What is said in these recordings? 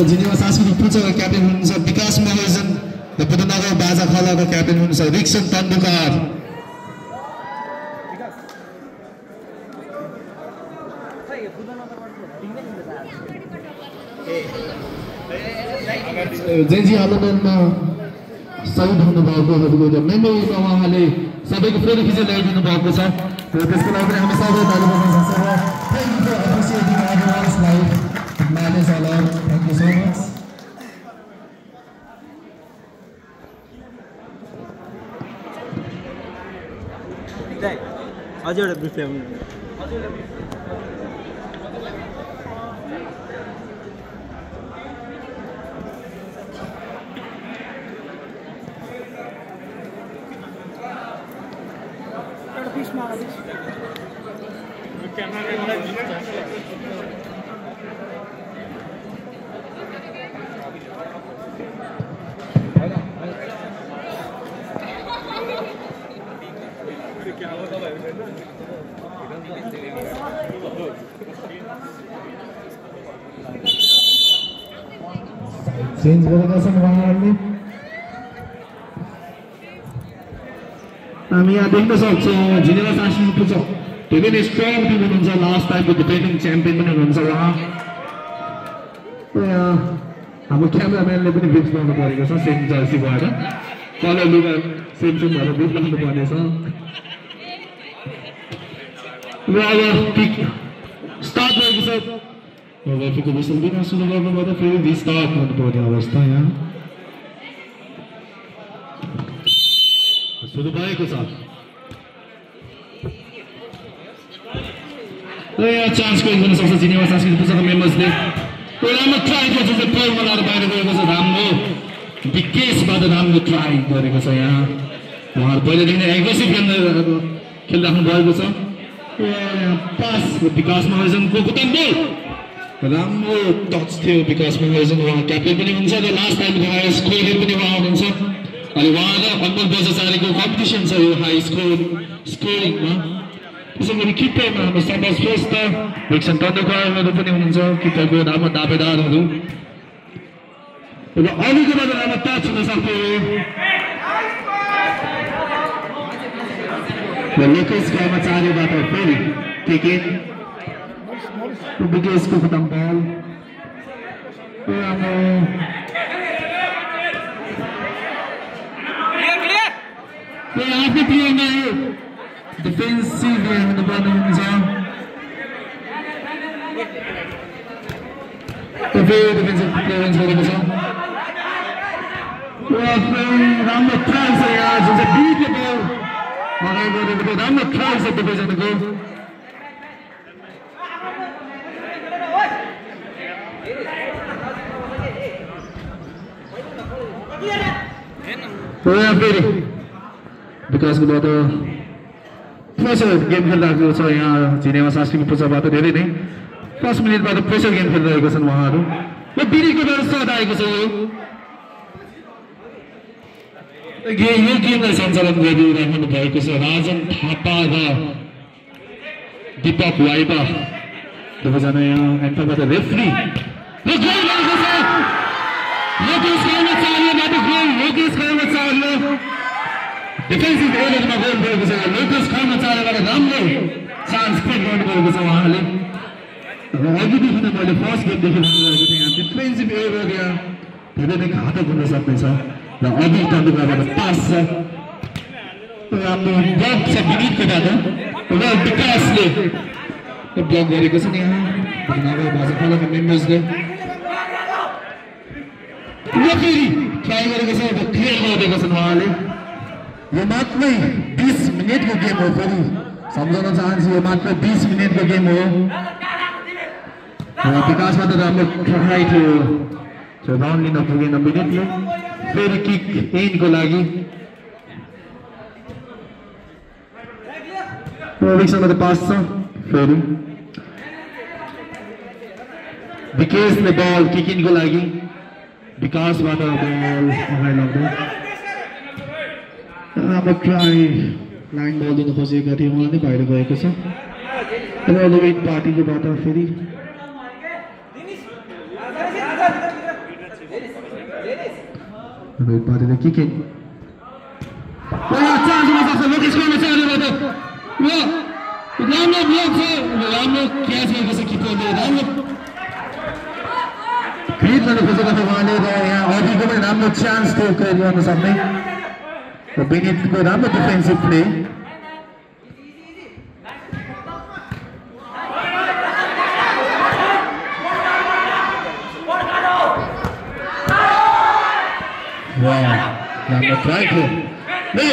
Geneva सांस्कृतिक पुञ्जका captain हुनुहुन्छ विकास महर्जन र बुधनगर बाजा खलाका क्याप्टेन हुनुहुन्छ रिक्सन तन्डुकार। जेजी आन्दोलनमा शहीद हुनुभएकोहरूको मेमोरीमा उहाँले सबैको फोटो खिचेर ल्याइदिनु भएको छ र त्यसको लागि हामी सबै तालिम बजाउन सक्छौँ। Thank you for appreciating everyone's life manage all out. Thank you so much. अझै एउटा ब्रिफ ल्याउनु। चेन्ज गरेका छन् उहाँहरूले। हामी यहाँ देख्न सक्छौँ जिनेवा सांस्कृतिक पुञ्ज धेरै नै स्ट्रङ टिम हुनुहुन्छ। लास्ट टाइमको डिफेन्डिङ च्याम्पियन पनि हुनुहुन्छ उहाँ। हाम्रो क्यामेराम्यानले पनि ब्रिफ गर्नु परेको छ सेम जर्सी भएर कलर लुगा सेम भएर ब्रिफ गर्नु पर्नेछ। र अब किक स्टार्ट भएको छ। रेफ्रीको विसल बिना सुरु गर्नुभयो फेरि रिस्टार्ट गर्नुपर्ने अवस्था यहाँ सुरु भएको छ। र यहाँ चान्स क्रिएट गर्न सक्छ जिनेवा सांस्कृतिक पुञ्जका मेम्बर्सले। राम्रो ट्राई गर्छ चाहिँ पोल बनाएर बाहिर गएको छ। राम्रो विकेशबाट राम्रो ट्राई गरेको छ यहाँ। उहाँहरू पहिलेदेखि नै एग्रेसिभ खेलिराख्नु भएको छ। पास विकास महर्जनको कुटन बल राम्रो टच थियो विकास महर्जन। उहाँ क्याप्टेन पनि हुन्छ र लास्ट टाइमको हाई स्कोरर पनि उहाँ हुनुहुन्छ। अनि उहाँ र अनमोल बजाचार्यको कम्पिटिसन छ यो हाई स्कोरिङमा। त्यसै गरी किपरमा हाम्रो सन्तोष श्रेष्ठ रिक्सन तन्डुकारहरू पनि हुनुहुन्छ। किपरको राम्रो दावेदारहरू र अलिकति राम्रो टच हुन सक्यो। लोकेश कर्मचारीबाट फेरि टिकेट विकेशको खतम बल। आफ्नो टिममा डिफेन्सिभ हुनुपर्ने हुन्छ। डिफेन्सिभ क्लियरेन्स गरेको छ। राम्रो ट्राई छ यहाँ जुन चाहिँ बिटले बल अगाडि गरेको राम्रो ट्राई छ डिभिजनको। फेरि विकासकोबाट प्रेसर गेम खेलिरहेको छ यहाँ जिनेवा सांस्कृतिक पुञ्जबाट। धेरै नै फर्स्ट मिनटबाट प्रेसर गेम खेलिरहेका छन् उहाँहरू। र बिरीको व्यवस्था आएको छ यो गेमलाई सञ्चालन गरिराख्नु भएको छ राजन थापा र दीपक वाइबा दुवैजना यहाँ एन्टरबाट रेफ्री। डिफेन्सिभ एरियामा गोल भएको छ। लोकेश कर्मचारीबाट राम्रो चान्स क्रिएट गर्नुभएको छ उहाँले। र अघिदेखि नै मैले फर्स्ट गेमदेखि भनिरहेको थिएँ यहाँ डिफेन्सिभ एरिया धेरै नै घातक हुन सक्नेछ। र अघि तन्डुकारबाट पास छ। राम्रो ब्लक छ विनीतकोबाट र विकासले ब्लक गरेको छ नि यहाँ बाजा खलाका मेम्बर्सले। र फेरि ट्राई गरेको छ क्लियर गरिदिएको छन् उहाँले। यो मात्रै 20 मिनटको गेम हो। फेरि सम्झाउन चाहन्छु यो मात्र 20 मिनटको गेम हो। विकासबाट राम्रो ट्राई थियो रन लिन पुगेन मिनटले। फेरि किक एन्डको लागि विक्सनबाट पास छ फेरि विकेशले बल किकिङको लागि विकासबाट बल अगाडि लाग्दै राम्रो ट्राई लाइन बल दिन खोजेका थिए उहाँ नै बाहिर गएको छ रोहित पार्टीकोबाट फेरि रोहित पार्टीले किकिङ चान्स हुन सक्छ लोकेश कर्मचारीबाट राम्रो ब्लक छ राम्रो क्याच गरेको छ किपरले राम्रो फिट गर्न खोजेको थियो उहाँले र यहाँ अघिको पनि राम्रो चान्स थियो क्रिएट गर्न सक्ने र विनीतको राम्रो डिफेन्सिभ प्ले राम्रो ट्राई थियो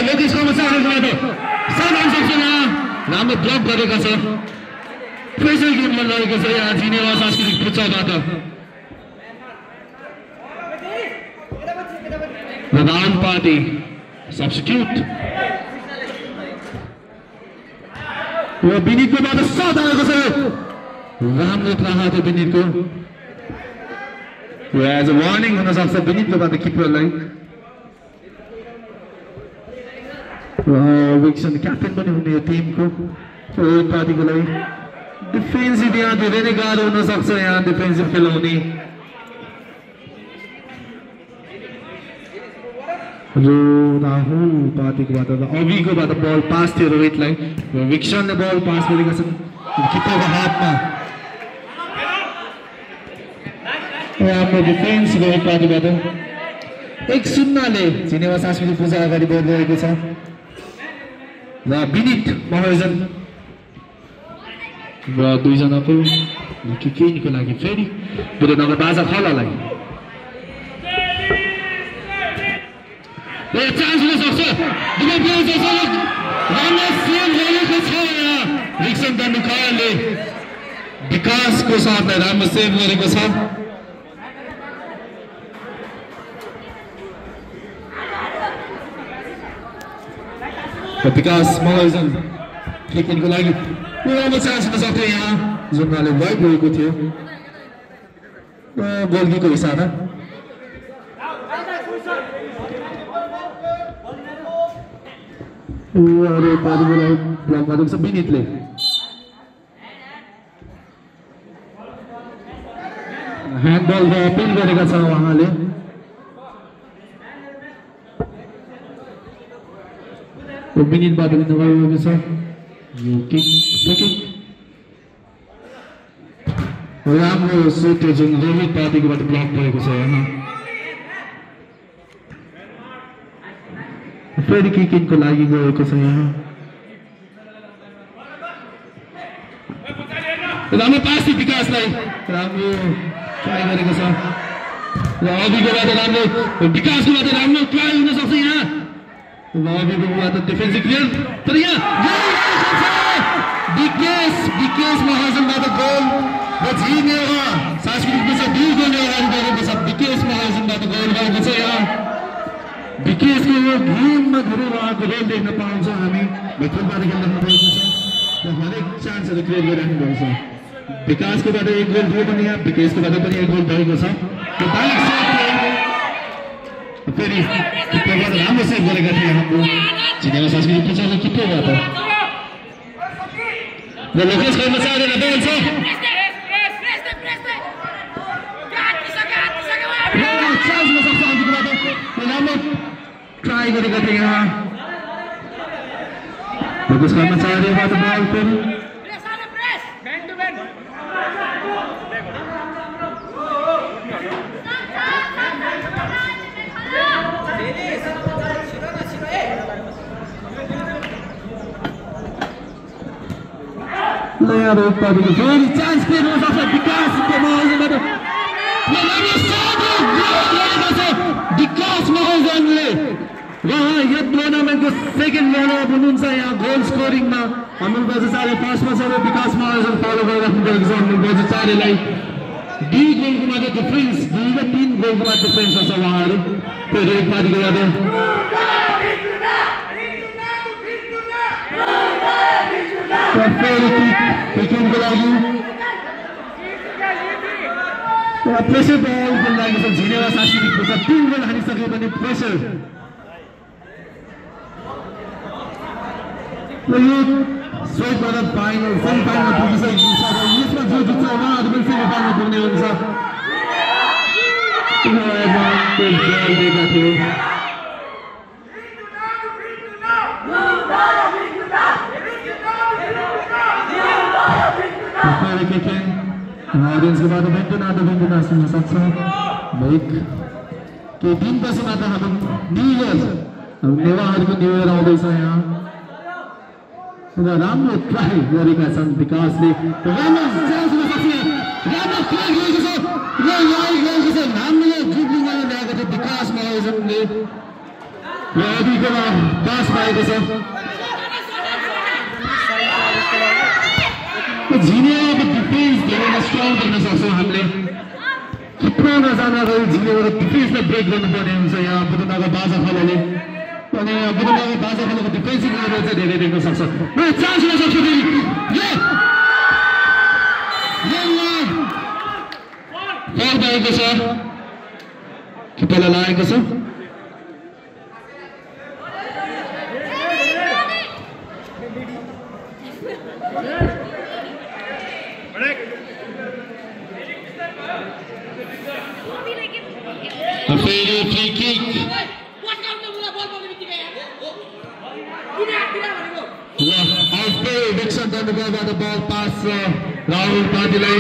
लोकेश कर्मचारीबाट सामान सक्छ राम्रो ब्लक गरेको छ प्रेसर गेममा लगेको छ यहाँ जिनेवा सांस्कृतिक पुच्चाबाट प्रधान पार्टी सब्स्टिट्युट र विनीतकोबाट साथ आएको छ राम्रो प्रहार थियो विनीतको एज अ वार्निङ हुन सक्छ विनीतकोबाट किपरलाई विक्सन क्याप्टेन पनि हुने यो टिमको रोहित पार्टीको लागि डिफेन्सिभ यहाँ धेरै नै गाह्रो हुन सक्छ यहाँ डिफेन्सिभ खेलाउने जो राहुल पार्टीकोबाट अभिकोबाट बल पास थियो रोहितलाई विक्सनले बल पास गरेका छन् किपरको हातमा राम्रो डिफेन्स रोहित पार्टीबाट 1-0 जिनेवा सांस्कृतिक पूजा अगाडि बढ्दै गएको छ र विनीत महाजन र दुईजनाको किकिङको लागि फेरि बुधनगर बाजा खलालाई चान्स हुन सक्छ रिक्सन दण्डुकारले विकासको साथलाई राम्रो सेभ गरेको छ विकास महाजन किकिङको लागि राम्रो चान्स हुन सक्थ्यो यहाँ जुनले वाइड गएको थियो गोलकीको इसारा ब्लक गरेको छ विनीतले ह्यान्डबल र अपिल गरेका छ उहाँले विनीतबाट लिनुभएको छ यो किक राम्रो सुट जुन रोहित पार्टीकोबाट ब्लक भएको छ यहाँ फेरि किकिङको लागि गएको छ यहाँ राम्रो पास थियो विकासलाई राम्रो ट्राई गरेको छ र अभिकोबाट राम्रो विकासकोबाट राम्रो ट्राई हुन सक्छ यहाँ अभिकोबाट डिफेन्सिभ क्लियर तर यहाँ विकेश महाजनबाट गोल र जिनेवा सांस्कृतिक पूजा 2 गोलले अगाडि बढेको छ विकेश महाजनबाट गोल भएको छ यहाँ विकेशको यो गेममा धेरै उहाँको रोल देख्न पाउँछ हामी भित्रबाट खेल्न भएको छ र हरेक चान्सहरू क्रिएट गरिराख्नु भएको छ विकासकोबाट 1 गोल थियो पनि यहाँ विकेशकोबाट पनि 1 गोल भएको छ त्यो बाइक फेरि किपरबाट राम्रो सेभ गरेका थिए हाम्रो जिनेवा सांस्कृतिक पूजाले किपरबाट र लोकेश कर्मचारीलाई बल छ राम्रो ट्राई गरेका थिए यहाँ लोकेश कर्मचारीबाट बल फेरि नयाँ रोहित पार्टीको फेरि चान्स क्रिएट हुन सक्छ विकासको महाजनबाट विकास महाजनले र यो टुर्नामेन्टको सेकेन्ड रनर हुनुहुन्छ यहाँ गोल स्कोरिङमा अमल बजाचार्य फर्स्टमा छ र विकास महाजन फलो गरिराख्नु भएको छ अमल बजाचार्यलाई 2 गोलको मात्र डिफरेन्स 2 र 3 गोलको मात्र डिफरेन्स छ उहाँहरू त्यो रोहित पार्टीको लागि किकिङको लागि प्रेसर बलको लागि चाहिँ झिनेवा सांस्कृतिक पुचा 3 गोल हानिसके पनि प्रेसर यो स्वेटबाट फाइनल सेमिफाइनलमा पुगिसकेको छ र यसमा जो जित्छ उहाँहरू पनि सेमिफाइनलमा पुग्ने हुन्छ ऑडियन्सको बाट भेट्न सुन्न सक्छ लाइक केही दिनपछि मात्र हाम्रो न्यू इयर नेवारहरूको न्यू इयर आउँदैछ यहाँ र राम्रो ट्राई गरेका छन् विकासले राम्रो चान्स हुन सक्छ राम्रो ट्राई गरेको छ र यहाँ छ राम्रो ड्रिब्लिङमा ल्याएको छ विकास महाजनले र अभिको पास पाएको छ झिनेको डिफेन्स धेरै स्ट्रङ गर्न सक्छौँ हामीले थुप्रो नजाना गरी झिनेको डिफेन्सलाई ब्रेक गर्नुपर्ने हुन्छ यहाँ बुटुनाको बाजा खलाले अनि बुटुनाको बाजा खलाको डिफेन्सिभ लेभल चाहिँ धेरै देख्न सक्छ र चान्स हुन सक्छ फेरि फाउल भएको छ किपरलाई लागेको छ free kick. Dixon the ball pass Rahul Padilai.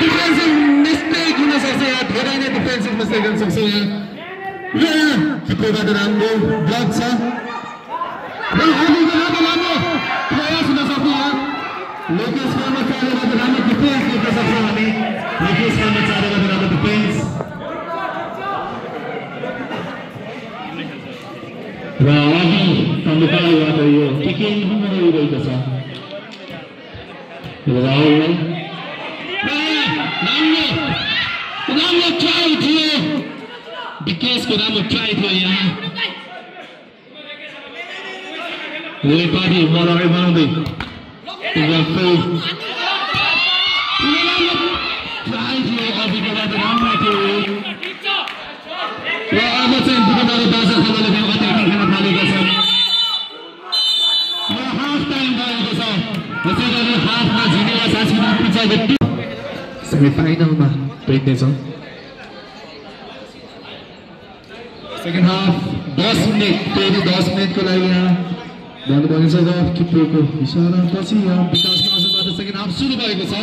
Defensive mistake हुन सक्छ यहाँ धेरै नै डिफेन्सिभ मिस्टेक हुन सक्छ यहाँ किपरबाट राम्रो ब्लक छ र राम्रो प्रयास हुन सक्छ यहाँ लोकेश कर्मचारीबाट राम्रो डिफेन्स देख्न सक्छौँ हामी लोकेश कर्मचारीबाट राम्रो डिफेन्स र अघि कम्प्युटरबाट यो किकिङ भइरहेको छ राहुललाई राम्रो ट्राई थियो विकेशको राम्रो ट्राई थियो यहाँ पार्टी मलाई बनाउँदै ट्राई थियो अभिबाट राम्रो थियो र अब चाहिँ बुटुनाको बाजा खलाले अत्याधिक खेल्न थालेको छ र हाफ टाइम भएको छ त्यसै गरी हाफमा झिनेवा सांस्कृतिक पुचाको सेमिफाइनलमा भेट्नेछौँ सेकेन्ड हाफ 10 मिनट फेरि 10 मिनटको लागि यहाँ भन्नुपर्ने छ र किपरको इसारापछि यहाँ विकास महाजनबाट सेकेन्ड हाफ सुरु भएको छ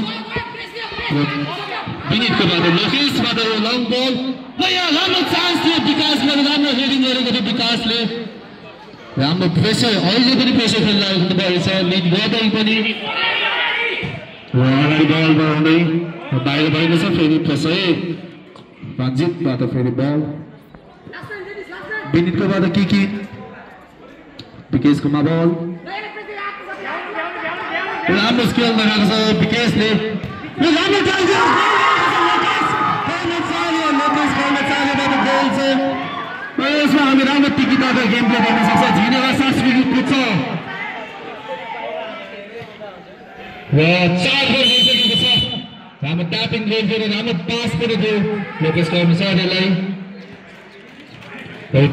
विनितकोबाट लोकेशबाट यो लङ बल र यहाँ राम्रो चान्स थियो विकासले राम्रो हेडिङ गरेको थियो विकासले राम्रो प्रेसर अहिले पनि प्रेसर खेलिरहेको भएको छ लिड गर्दै पनि अगाडि बल बढाउँदै बाहिर भएको छ फेरि प्रेसर रञ्जितबाट फेरि बल विनितकोबाट किकी विकेशकोमा बल राम्रो स्किल देखाएको छ विकेशले राम्रो यसमा हामी राम्रो टिकिटाको गेम प्ले गर्न सक्छ झिनेवा सांस्कृतिक पुच्छ र 4 गोल भइसकेको छ राम्रो ट्यापिङ गोल थियो राम्रो पास पनि थियो लोकेश कर्मचारीलाई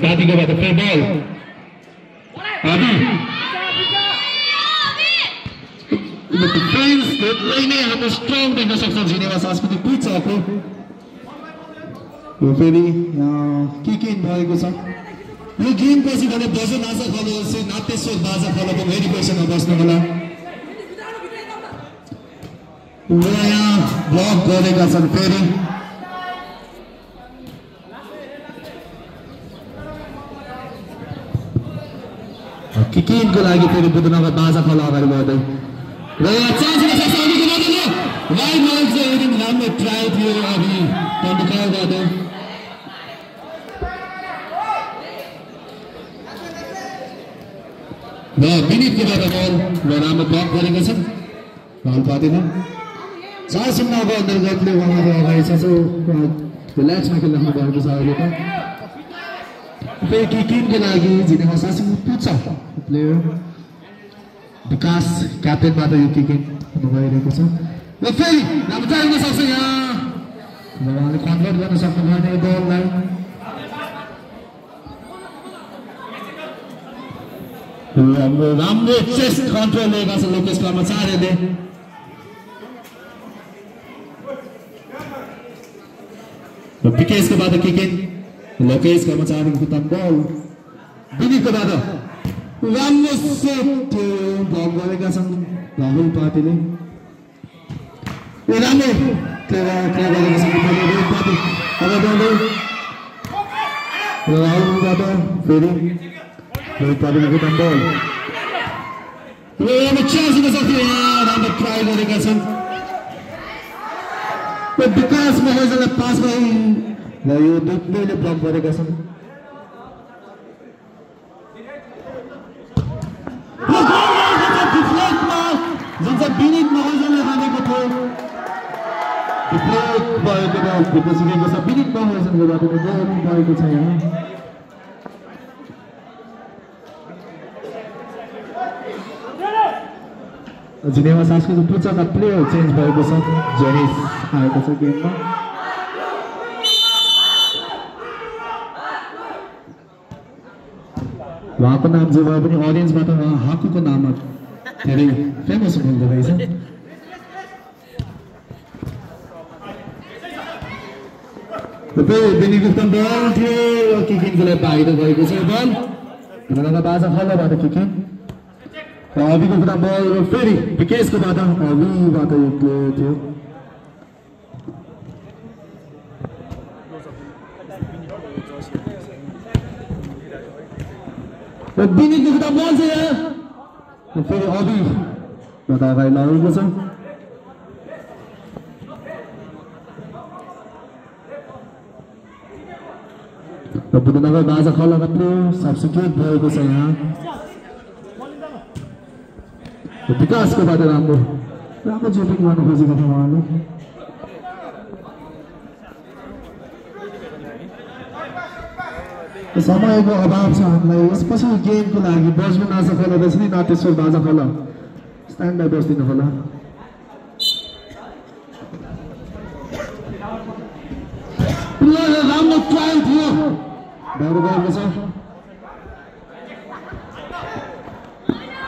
पार्टीकोबाट फेरि बल डिफेन्स धेरै नै हाम्रो स्ट्रङ देख्न सक्छौँ झिनेवा सांस्कृतिक पुच्चको यो फेरि किकिङ भएको छ यो गेम पछि भने बजो नाचा खलो नाट्यस्वर बाजा खलोको भेरी क्वेसनमा बस्नु होला यहाँ ब्लक गरेका छन् फेरि किकिङको लागि फेरि बुटुनाको बाजा खलो अगाडि बढ्दै र यहाँ चान्स हुन सक्छ अघिको बाटोले वाइड लाइन चाहिँ एकदम राम्रो ट्राई थियो अघि कन्ट्रोलबाट र विनितकोबाट बल र राम्रो ब्लक गरेको छ बल पार्दैन 4-0 को अन्तर्गतले उहाँहरू अगाडि छ रिल्याक्समा खेलिराख्नु भएको छ अहिले त फेरि किकिङको लागि झिनेवा सांस्कृतिक पुच्छ प्लेयर विकास क्याप्टेनबाट यो किकिङ भइरहेको छ र फेरि राम्रो ट्राई गर्न सक्छ यहाँ उहाँले कन्भर्ट गर्न सक्नु भएन यो बललाई हाम्रो राम्रो चेस्ट कन्ट्रोल लिएका छ लोकेश कर्मचारीले विकेशको बाद किकिङ लोकेश कर्मचारीको खुट्टा बल विनीतको बाद राम्रो सेट ब्लक गरेका छन् राहुल पार्टीले राम्रो क्लियर गरेका छन् रोहित पार्टी राहुलबाट फेरि रोहित पार्टीको खुट्टा बल चान्स हुन सक्थ्यो यहाँ राम्रो ट्राई गरेका छन् विकास महाजनलाई पास गरी र यो दुवैले ब्लक गरेका छन् जुन चाहिँ विनीत महाजनले हानेको थियो डिफ्लेक्ट भएको भित्र सिकेको छ विनीत महाजनको बाटो गोल भएको छ यहाँ जिनेवा सांस्कृतिक पुच्चाका प्लेयर चेन्ज भएको छ जेनिस आएको छ गेममा उहाँको नाम जे भए पनि अडियन्सबाट हाकुको नाममा धेरै फेमस हुनुहुँदो रहेछ बेनिगुप्तन बल थियो किकिङको लागि बाहिर गएको छ बल बाजा खल्लाबाट किकिङ अभिको कुरा बल र फेरि विकेशको बाट अभिबाट यो प्ले थियो विनीतको कुरा बल छ यहाँ फेरि अभिबाट अगाडि लगेको छ र बुद्धनगर बाजा खल्लाका प्ले सब्स्टिट्युट भएको छ यहाँ विकासको बाट राम्रो जोपिङ गर्न खोजेको थियो उहाँले समयको अभाव छ हामीलाई यसपछि गेमको लागि बज्नु नाचा खोला रहेछ नि नाटेश्वर बाजा खोला स्ट्यान्ड बाई बस्दिनु होला राम्रो ट्राई थियो बाहिर गएको छ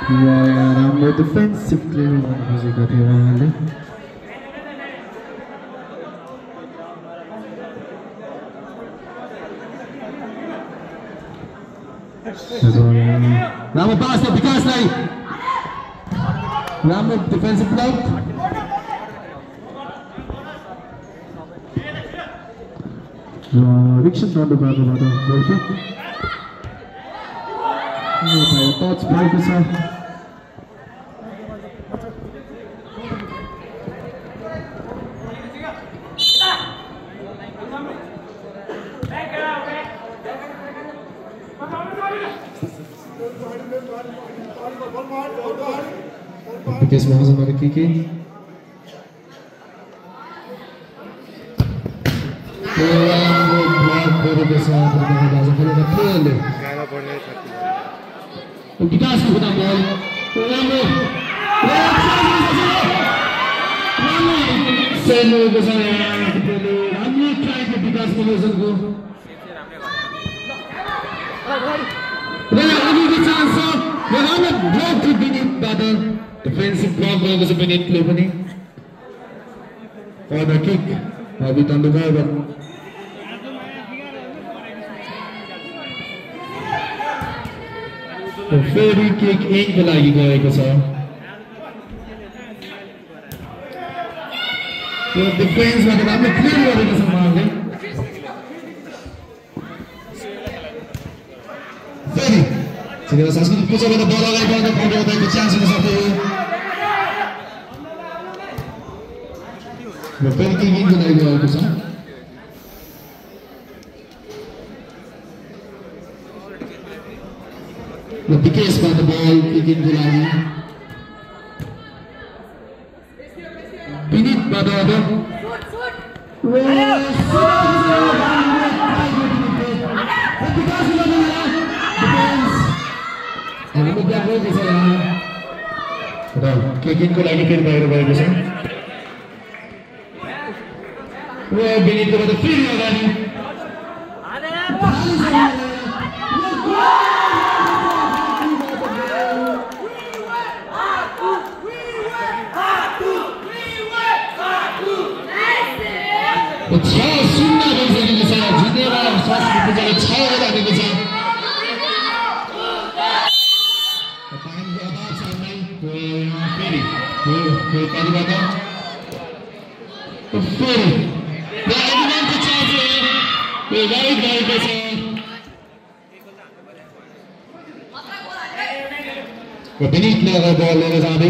राम्रो डिफेन्सिभ प्ले गर्न खोजेको थियो उहाँले राम्रो पास थियो विकासलाई राम्रो डिफेन्सिभ ब्लक रिक्सन दण्डबाट गोल किक टच भएको छ विकेश महाजनबाट किकिङ विकासको खुट्टा बल राम्रो ट्राई थियो विकास महाजनको चान्स छ राम्रो ब्लक थियो विनीतबाट डिफेन्सिभ ब्लक गएको छ विनीतले पनि कर्नर किक अघि तण्डुकार फेरि किक इनको लागि गएको छ डिफेन्सबाट राम्रो क्लियर गरेको छ उहाँले फेरि सिनेमा सांस्कृतिक पुच्चाबाट बल अगाडि बढ्दा कन्ट्रोल चान्स हुन सक्थ्यो र फेरि किक इनको लागि गएको छ र विकेशबाट बल किक इनको लागि विनीतबाट अब र किकिङको लागि फेरि बाहिर गएको छ बेनिटकोबाट फेरि अगाडि बेनिटले अगाडि बल लिएर जाँदै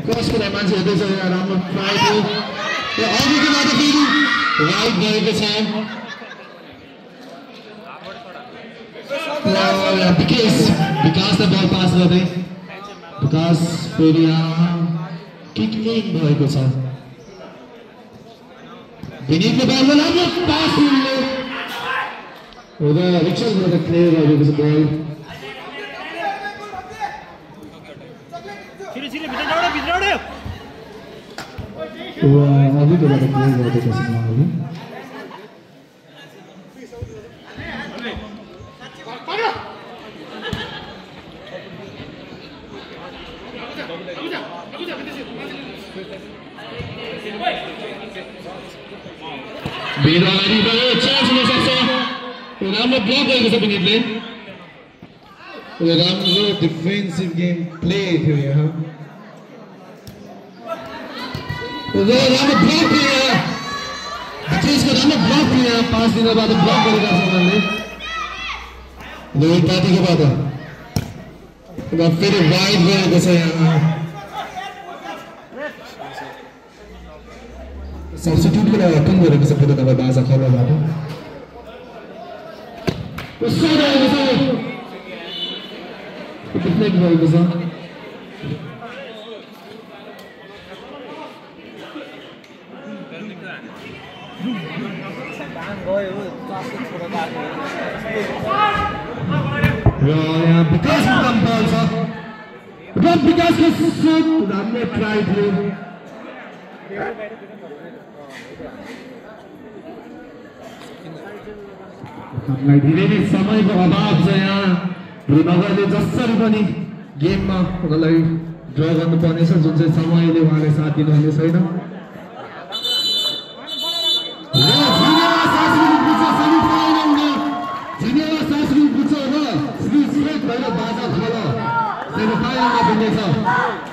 क्रसको लागि मान्छे हेर्दैछ यहाँ राम्रो ट्राई थियो अघिकोबाट फेरि राइट गएको छ विकासले बल पास गर्दै विकास फेरि किकिङ भएको छ बेनिटले बलमा राम्रो पास मिल्यो र रिचर्डबाट क्लियर गरेको छ बल अभी तो बात क्लियर कर देते हैं सिग्नल बेदारी भयो चान्स हुन सक्छ राम्रो ब्लक गरेको छ बेनिटले राम्रो डिफेन्सिभ गेम प्ले थियो यहाँ राम्रो ब्लक थियो विकेसको राम्रो ब्लक थियो 5 दिन बाद ब्लक गरेका छ उनीहरूले लोही पार्टीकोबाट र फेरि वाइड गएको छ यहाँ सब्स्टिट्युटको लागि अटेन्ड गरेको छ फेरि तपाईँ बाजा खलाबाट डिफ्लेक्ट भएको छ र यहाँ विकासको काम बल छ र विकासको सुट राम्रो ट्राई थियो हामीलाई धेरै नै समयको अभाव छ यहाँ र नगरले जसरी पनि गेममा उनीहरूलाई ड्र गर्नुपर्नेछ जुन चाहिँ समयले उहाँले साथ दिनुहुने छैन बाजा खल सेमिफाइनलमा पुग्नेछ